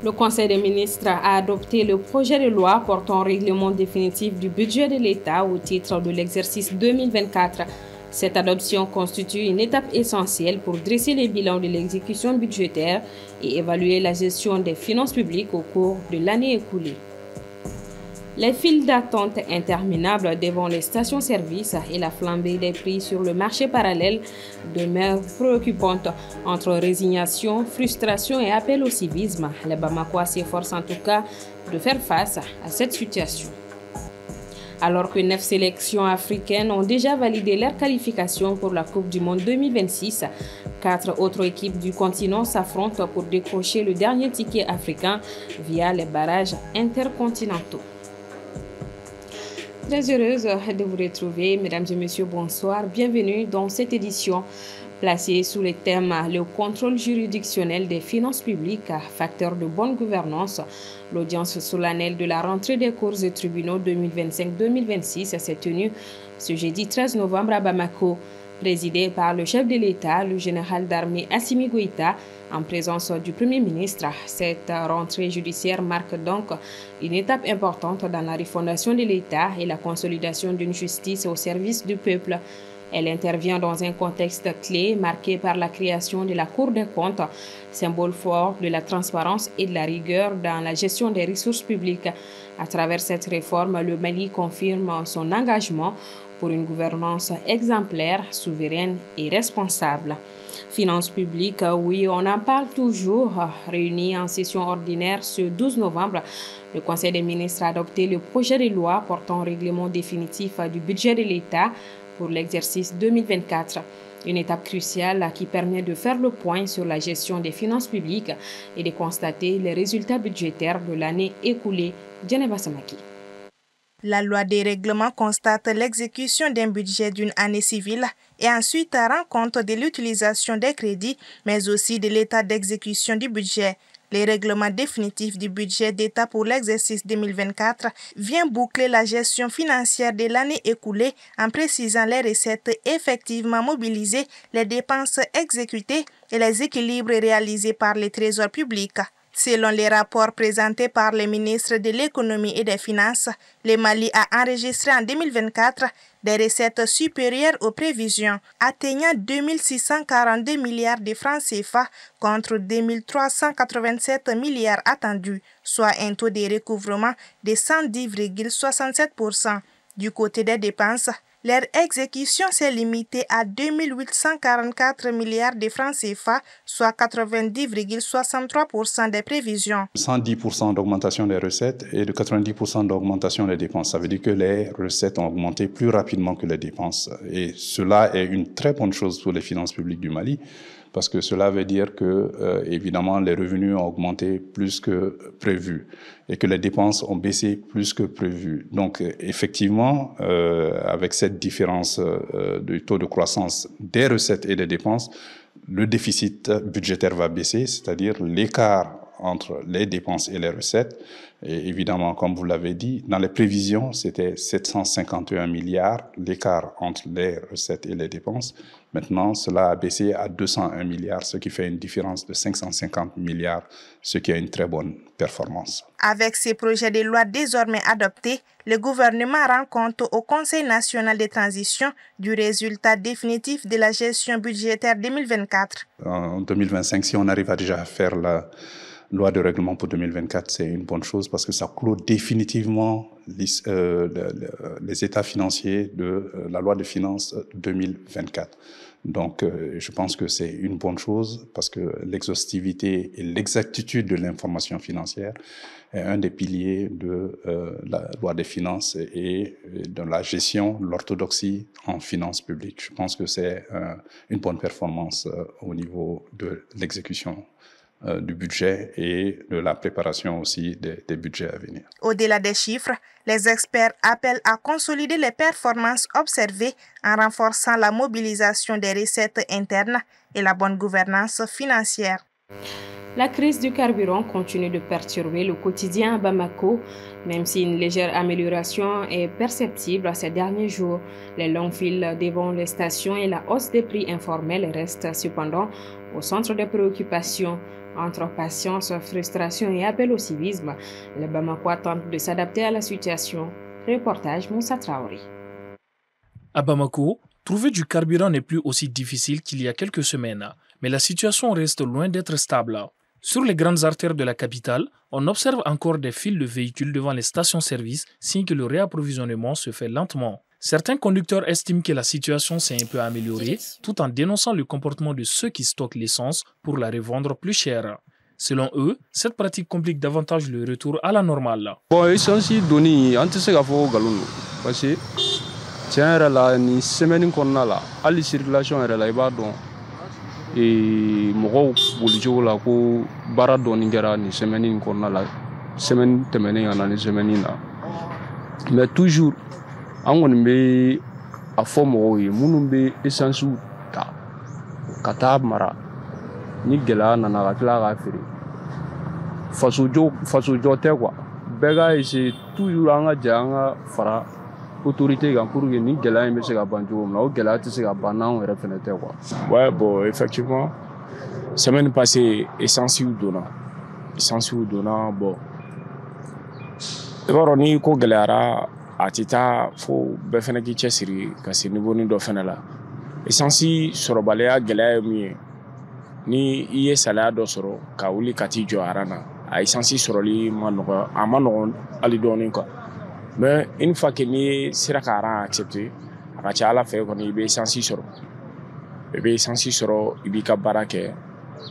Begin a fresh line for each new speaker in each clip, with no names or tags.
Le Conseil des ministres a adopté le projet de loi portant règlement définitif du budget de l'État au titre de l'exercice 2024. Cette adoption constitue une étape essentielle pour dresser les bilans de l'exécution budgétaire et évaluer la gestion des finances publiques au cours de l'année écoulée. Les files d'attente interminables devant les stations-service et la flambée des prix sur le marché parallèle demeurent préoccupantes. Entre résignation, frustration et appel au civisme, les Bamakois s'efforcent en tout cas de faire face à cette situation. Alors que 9 sélections africaines ont déjà validé leur qualification pour la Coupe du Monde 2026, 4 autres équipes du continent s'affrontent pour décrocher le dernier ticket africain via les barrages intercontinentaux. Très heureuse de vous retrouver, mesdames et messieurs, bonsoir. Bienvenue dans cette édition placée sous le thème « Le contrôle juridictionnel des finances publiques, facteur de bonne gouvernance ». L'audience solennelle de la rentrée des cours et tribunaux 2025-2026 s'est tenue ce jeudi 13 novembre à Bamako, présidée par le chef de l'État, le général d'armée Assimi Goïta, en présence du Premier ministre. Cette rentrée judiciaire marque donc une étape importante dans la refondation de l'État et la consolidation d'une justice au service du peuple. Elle intervient dans un contexte clé marqué par la création de la Cour des comptes, symbole fort de la transparence et de la rigueur dans la gestion des ressources publiques. À travers cette réforme, le Mali confirme son engagement pour une gouvernance exemplaire, souveraine et responsable. Finances publiques, oui, on en parle toujours. Réuni en session ordinaire ce 12 novembre, le Conseil des ministres a adopté le projet de loi portant règlement définitif du budget de l'État pour l'exercice 2024. Une étape cruciale qui permet de faire le point sur la gestion des finances publiques et de constater les résultats budgétaires de l'année écoulée. Djeneba Samaki.
La loi des règlements constate l'exécution d'un budget d'une année civile et ensuite rend compte de l'utilisation des crédits, mais aussi de l'état d'exécution du budget. Les règlements définitifs du budget d'État pour l'exercice 2024 vient boucler la gestion financière de l'année écoulée en précisant les recettes effectivement mobilisées, les dépenses exécutées et les équilibres réalisés par les trésors publics. Selon les rapports présentés par les ministres de l'économie et des finances, le Mali a enregistré en 2024 des recettes supérieures aux prévisions, atteignant 2642 milliards de francs CFA contre 2387 milliards attendus, soit un taux de recouvrement de 110,67%. Du côté des dépenses, leur exécution s'est limitée à 2844 milliards de francs CFA, soit 90,63% des prévisions.
110% d'augmentation des recettes et de 90% d'augmentation des dépenses. Ça veut dire que les recettes ont augmenté plus rapidement que les dépenses. Et cela est une très bonne chose pour les finances publiques du Mali, parce que cela veut dire que, évidemment, les revenus ont augmenté plus que prévu et que les dépenses ont baissé plus que prévu. Donc, effectivement, avec cette différence de taux de croissance des recettes et des dépenses, le déficit budgétaire va baisser, c'est-à-dire l'écart entre les dépenses et les recettes. Et évidemment, comme vous l'avez dit, dans les prévisions, c'était 751 milliards, l'écart entre les recettes et les dépenses. Maintenant, cela a baissé à 201 milliards, ce qui fait une différence de 550 milliards, ce qui est une très bonne performance.
Avec ces projets de loi désormais adoptés, le gouvernement rend compte au Conseil national de transition du résultat définitif de la gestion budgétaire 2024.
En 2025, si on arrive à déjà faire la loi de règlement pour 2024, c'est une bonne chose parce que ça clôt définitivement les états financiers de la loi de finances 2024. Donc, je pense que c'est une bonne chose parce que l'exhaustivité et l'exactitude de l'information financière est un des piliers de la loi des finances et de la gestion, l'orthodoxie en finances publiques. Je pense que c'est une bonne performance au niveau de l'exécution du budget et de la préparation aussi des budgets à venir.
Au-delà des chiffres, les experts appellent à consolider les performances observées en renforçant la mobilisation des recettes internes et la bonne gouvernance financière.
La crise du carburant continue de perturber le quotidien à Bamako, même si une légère amélioration est perceptible ces derniers jours. Les longues files devant les stations et la hausse des prix informels restent cependant au centre des préoccupations. Entre patience, frustration et appel au civisme, les Bamakois tentent de s'adapter à la situation. Reportage Moussa Traoré.
À Bamako, trouver du carburant n'est plus aussi difficile qu'il y a quelques semaines, mais la situation reste loin d'être stable. Sur les grandes artères de la capitale, on observe encore des files de véhicules devant les stations-service, signe que le réapprovisionnement se fait lentement. Certains conducteurs estiment que la situation s'est un peu améliorée, tout en dénonçant le comportement de ceux qui stockent l'essence pour la revendre plus chère. Selon eux, cette pratique complique davantage le retour à la normale.
Bon, essence doni, ante se gafo galunu, parce que tiens la ni semaine qu'on a là, à la circulation est là, ibadon. Et mɔgɔw bolicogo la ko baara dɔɔni kɛra nin semaine in kɔnɔna la semaine tɛmɛnen ka na ni semaine in na mais toujours an kɔni bɛ a fɔ mɔgɔw ye minnu bɛ essence ta ka taa mara ni gɛlɛya nana ka tila k'a feere fasojɔ tɛ quoi bɛɛ ka essayer toujours an ka jɛ an ka fara autorité kan pour que ni gɛlɛya in bɛ se ka ban cogo min na o gɛlɛya tɛ se ka ban n'anw yɛrɛ fɛnɛ tɛ quoi.
Ouais, bon, effectivement, semaine passée, essence donna, bon. D'abord, ni ko gɛlɛyara a tɛ taa fo bɛɛ fɛnɛ k'i cɛsiri ka se niveau ni dɔ fɛnɛ la. Essence sɔrɔbaliya gɛlɛya ye min ye, ni i ye salaya dɔ sɔrɔ ka wuli ka t'i jɔ aran na, a essence sɔrɔli ma nɔgɔn hali dɔɔni quoi. Mais une fois que ni sera ka aran accepté, a ka ca Ala fɛ kɔni i bɛ essence sɔrɔ. I bɛ essence sɔrɔ, i b'i ka baara kɛ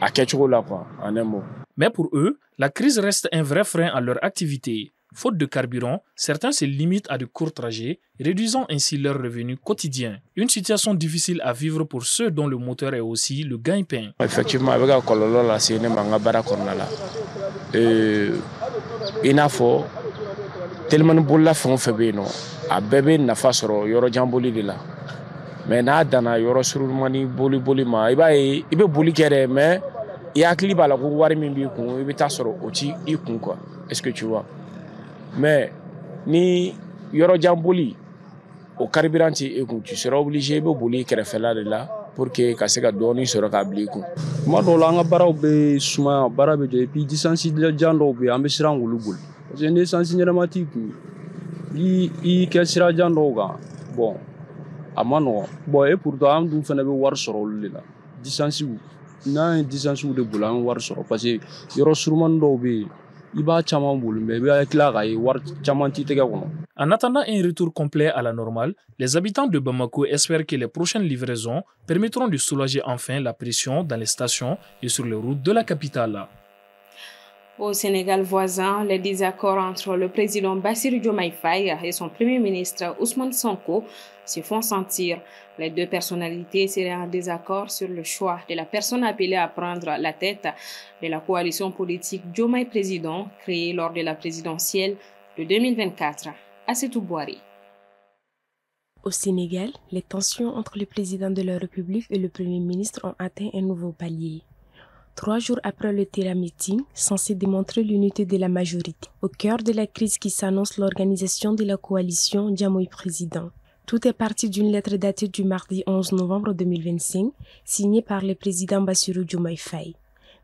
a kɛcogo la quoi, en un mot.
Mais pour eux, la crise reste un vrai frein à leur activité. Faute de carburant, certains se limitent à de courts trajets, réduisant ainsi leurs revenus quotidiens. Une situation difficile à vivre pour ceux dont le moteur est aussi le gagne-pain.
Effectivement, avec la kɔlɔlɔ lase ne ma n ka baara kɔnɔna la. I n'a fɔ telimani bolila fɛn o fɛn bɛ yen nɔ, a bɛɛ bɛ nafa sɔrɔ yɔrɔjan boli de la. Mais n'a danna yɔrɔ surunmani boli ma, i b'a ye i bɛ boli kɛ dɛ, mais i hakili b'a la ko wari min b'i kun, i bɛ taa sɔrɔ o ti i kun quoi. Est-ce que tu vois? Mais ni yɔrɔjan boli o carburant ti e kun, tu seras obligé i bɛ boli kɛrɛfɛla de la pour que ka se ka dɔɔni sɔrɔ ka bila i kun.
Tuma dɔw la an ka baaraw bɛ sumaya, baara bɛ jɔ et puis distance jan dɔw bɛ yen an bɛ siran k'olu boli parce que ni essence ɲɛnama t'i kun i kɛ sira jan dɔw kan bon a ma nɔgɔn bon et pourtant an dun fana bɛ wari sɔrɔ olu de la distance n'an ye distance de boli an bɛ wari sɔrɔ parce que yɔrɔ surumani dɔw bɛ yen i b'a caman boli mais i bɛ tila k'a ye wari caman t'i tɛgɛ kɔnɔ.
En attendant un retour complet à la normale, les habitants de Bamako espèrent que les prochaines livraisons permettront de soulager enfin la pression dans les stations et sur les routes de la capitale.
Au Sénégal voisin, les désaccords entre le président Bassirou Diomaye Faye et son premier ministre Ousmane Sonko se font sentir. Les deux personnalités seraient en désaccord sur le choix de la personne appelée à prendre la tête de la coalition politique Diomaye Président créée lors de la présidentielle de 2024. Assetou Bouari.
Au Sénégal, les tensions entre le président de la République et le premier ministre ont atteint un nouveau palier. 3 jours après le terrain meeting, censé démontrer l'unité de la majorité, au cœur de la crise qui s'annonce l'organisation de la coalition Diomaye Président. Tout est parti d'une lettre datée du mardi 11 novembre 2025, signée par le président Bassirou Diomaye Faye,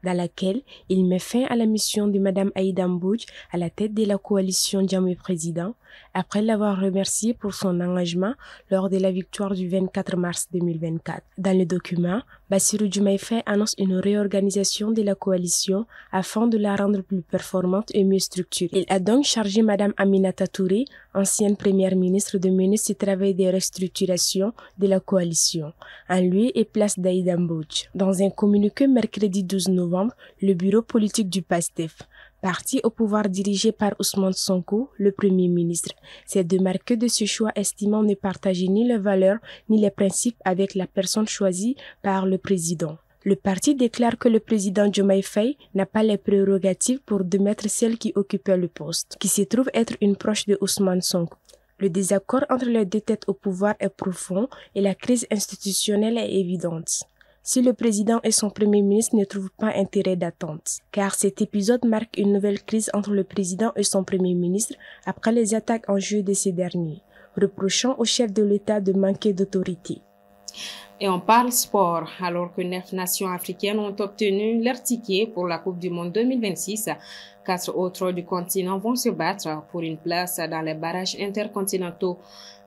dans laquelle il met fin à la mission de Mme Aïda Mbodj à la tête de la coalition Diomaye Président, après l'avoir remercié pour son engagement lors de la victoire du 24 mars 2024. Dans le document, Bassirou Diomaye Faye annonce une réorganisation de la coalition afin de la rendre plus performante et mieux structurée. Il a donc chargé Mme Aminata Touré, ancienne première ministre, de mener ce travail de restructuration de la coalition, en lieu et place d'Aïda Mbodj. Dans un communiqué mercredi 12 novembre, le bureau politique du PASTEF, parti au pouvoir dirigé par Ousmane Sonko, le Premier ministre, s'est démarqué de ce choix estimant ne partager ni les valeurs ni les principes avec la personne choisie par le président. Le parti déclare que le président Diomaye Faye n'a pas les prérogatives pour démettre celle qui occupait le poste, qui se trouve être une proche de Ousmane Sonko. Le désaccord entre les deux têtes au pouvoir est profond et la crise institutionnelle est évidente. Si le président et son premier ministre ne trouvent pas intérêt d'attente, car cet épisode marque une nouvelle crise entre le président et son premier ministre après les attaques en jeu de ces derniers, reprochant au chef de l'État de manquer d'autorité.
Et on parle sport, alors que 9 nations africaines ont obtenu leur ticket pour la Coupe du Monde 2026. 4 autres du continent vont se battre pour une place dans les barrages intercontinentaux.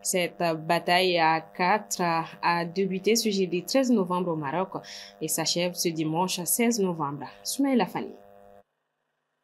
Cette bataille à 4 a débuté ce jeudi 13 novembre au Maroc et s'achève ce dimanche 16 novembre. Soumaïla Fani.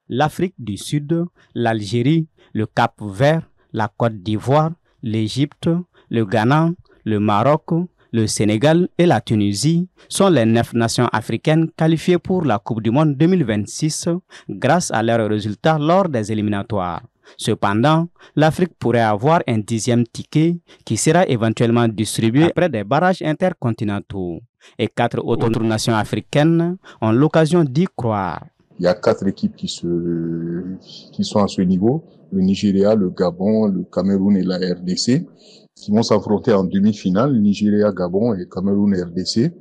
L'Afrique du Sud, l'Algérie, le Cap-Vert, la Côte d'Ivoire, l'Égypte, le Ghana, le Maroc, le Sénégal et la Tunisie sont les 9 nations africaines qualifiées pour la Coupe du Monde 2026 grâce à leurs résultats lors des éliminatoires. Cependant, l'Afrique pourrait avoir un 10e ticket qui sera éventuellement distribué après des barrages intercontinentaux. Et 4 autres nations africaines ont l'occasion d'y croire.
Il y a 4 équipes qui sont à ce niveau. Le Nigeria, le Gabon, le Cameroun et la RDC qui vont s'affronter en demi-finale. Nigeria, Gabon et Cameroun et RDC.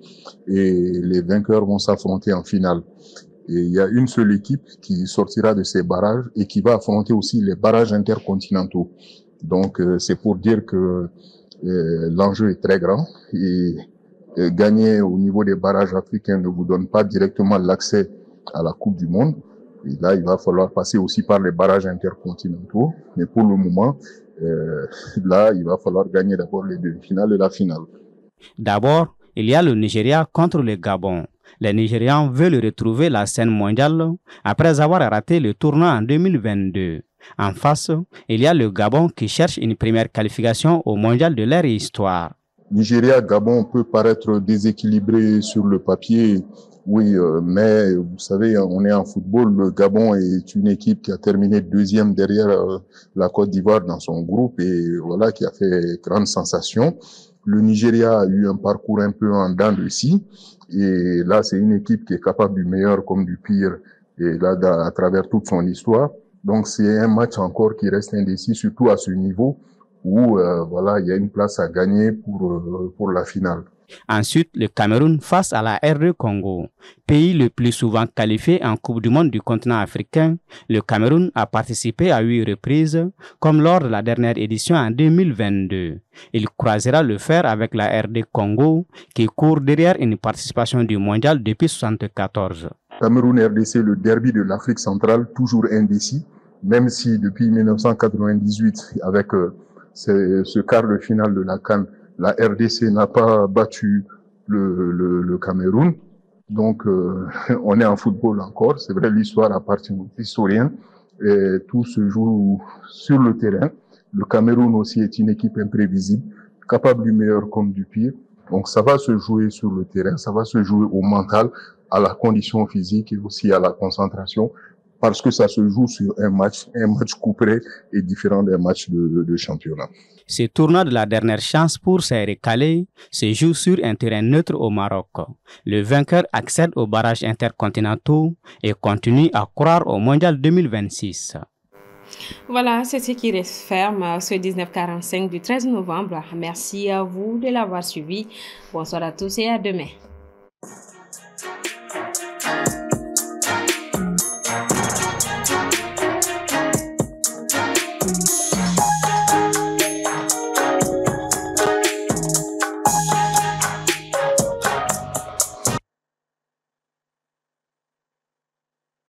Et les vainqueurs vont s'affronter en finale. Et il y a une seule équipe qui sortira de ces barrages et qui va affronter aussi les barrages intercontinentaux. Donc c'est pour dire que l'enjeu est très grand et gagner au niveau des barrages africains ne vous donne pas directement l'accès à la Coupe du Monde. Et là, il va falloir passer aussi par les barrages intercontinentaux. Mais pour le moment, là, il va falloir gagner d'abord les demi-finales et la finale.
D'abord, il y a le Nigeria contre le Gabon. Les Nigérians veulent retrouver la scène mondiale après avoir raté le tournoi en 2022. En face, il y a le Gabon qui cherche une première qualification au mondial de leur histoire.
Nigeria-Gabon peut paraître déséquilibré sur le papier, oui, mais vous savez, on est en football. Le Gabon est une équipe qui a terminé 2e derrière la Côte d'Ivoire dans son groupe et voilà, qui a fait grande sensation. Le Nigeria a eu un parcours un peu en dents de scie. Et là, c'est une équipe qui est capable du meilleur comme du pire, et là, à travers toute son histoire. Donc, c'est un match encore qui reste indécis, surtout à ce niveau où, voilà, il y a une place à gagner pour la finale.
Ensuite, le Cameroun face à la RD Congo. Pays le plus souvent qualifié en Coupe du Monde du continent africain, le Cameroun a participé à 8 reprises, comme lors de la dernière édition en 2022. Il croisera le fer avec la RD Congo, qui court derrière une participation du mondial depuis 1974.
Cameroun-RDC, le derby de l'Afrique centrale, toujours indécis, même si depuis 1998, avec ce quart de finale de la CAN, la RDC n'a pas battu le Cameroun. Donc, on est en football encore. C'est vrai, l'histoire appartient aux historiens. Et tout se joue sur le terrain. Le Cameroun aussi est une équipe imprévisible, capable du meilleur comme du pire. Donc, ça va se jouer sur le terrain. Ça va se jouer au mental, à la condition physique et aussi à la concentration. Parce que ça se joue sur un match couperé et différent des matchs de championnat.
Ce tournoi de la dernière chance pour ces recalés se joue sur un terrain neutre au Maroc. Le vainqueur accède aux barrages intercontinentaux et continue à croire au Mondial 2026.
Voilà, c'est ce qui referme ce 1945 du 13 novembre. Merci à vous de l'avoir suivi. Bonsoir à tous et à demain.